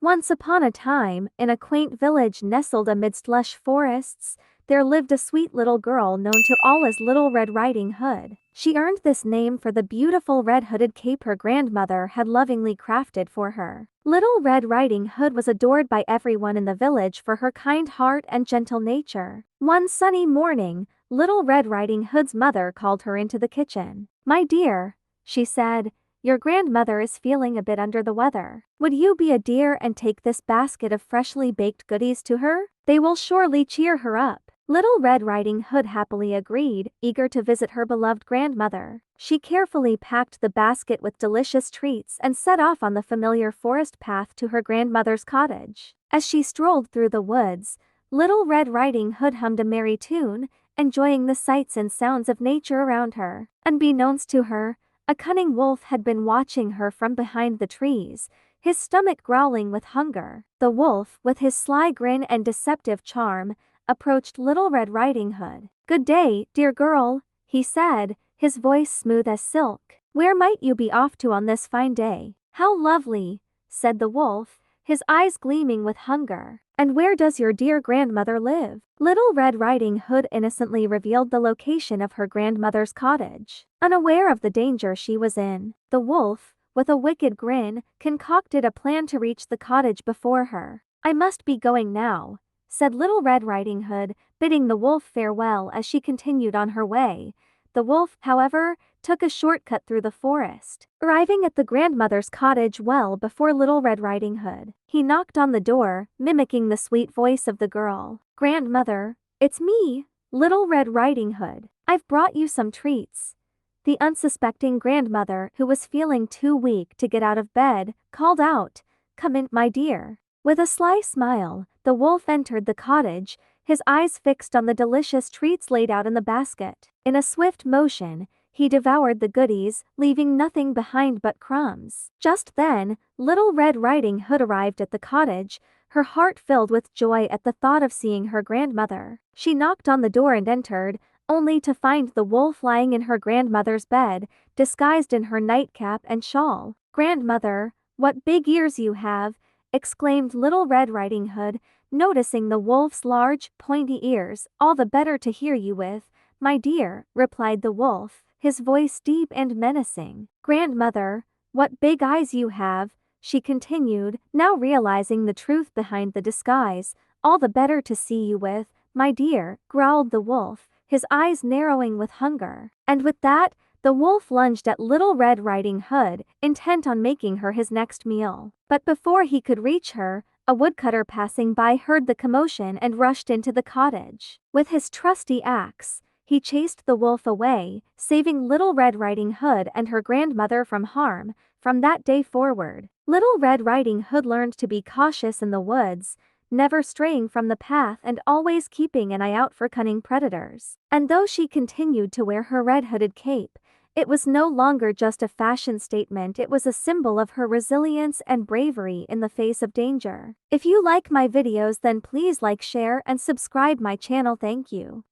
Once upon a time, in a quaint village nestled amidst lush forests, there lived a sweet little girl known to all as Little Red Riding Hood. She earned this name for the beautiful red-hooded cape her grandmother had lovingly crafted for her. Little Red Riding Hood was adored by everyone in the village for her kind heart and gentle nature. One sunny morning, Little Red Riding Hood's mother called her into the kitchen. "My dear," she said, "your grandmother is feeling a bit under the weather. Would you be a dear and take this basket of freshly baked goodies to her? They will surely cheer her up." Little Red Riding Hood happily agreed, eager to visit her beloved grandmother. She carefully packed the basket with delicious treats and set off on the familiar forest path to her grandmother's cottage. As she strolled through the woods, Little Red Riding Hood hummed a merry tune, enjoying the sights and sounds of nature around her. Unbeknownst to her, a cunning wolf had been watching her from behind the trees, his stomach growling with hunger. The wolf, with his sly grin and deceptive charm, approached Little Red Riding Hood. "Good day, dear girl," he said, his voice smooth as silk. "Where might you be off to on this fine day?" "How lovely," said the wolf, his eyes gleaming with hunger. "And where does your dear grandmother live?" Little Red Riding Hood innocently revealed the location of her grandmother's cottage. Unaware of the danger she was in, the wolf, with a wicked grin, concocted a plan to reach the cottage before her. "I must be going now," said Little Red Riding Hood, bidding the wolf farewell as she continued on her way. The wolf, however, took a shortcut through the forest, arriving at the grandmother's cottage well before Little Red Riding Hood. He knocked on the door, mimicking the sweet voice of the girl. "Grandmother, it's me, Little Red Riding Hood. I've brought you some treats." The unsuspecting grandmother, who was feeling too weak to get out of bed, called out, "Come in, my dear." With a sly smile, the wolf entered the cottage, his eyes fixed on the delicious treats laid out in the basket. In a swift motion, he devoured the goodies, leaving nothing behind but crumbs. Just then, Little Red Riding Hood arrived at the cottage, her heart filled with joy at the thought of seeing her grandmother. She knocked on the door and entered, only to find the wolf lying in her grandmother's bed, disguised in her nightcap and shawl. "Grandmother, what big ears you have!" exclaimed Little Red Riding Hood, noticing the wolf's large, pointy ears. "All the better to hear you with, my dear," replied the wolf, his voice deep and menacing. "Grandmother, what big eyes you have," she continued, now realizing the truth behind the disguise. "All the better to see you with, my dear," growled the wolf, his eyes narrowing with hunger. And with that, the wolf lunged at Little Red Riding Hood, intent on making her his next meal. But before he could reach her, a woodcutter passing by heard the commotion and rushed into the cottage. With his trusty axe, he chased the wolf away, saving Little Red Riding Hood and her grandmother from harm. From that day forward, Little Red Riding Hood learned to be cautious in the woods, never straying from the path and always keeping an eye out for cunning predators. And though she continued to wear her red-hooded cape, it was no longer just a fashion statement, it was a symbol of her resilience and bravery in the face of danger. If you like my videos, then please like, share, and subscribe my channel. Thank you.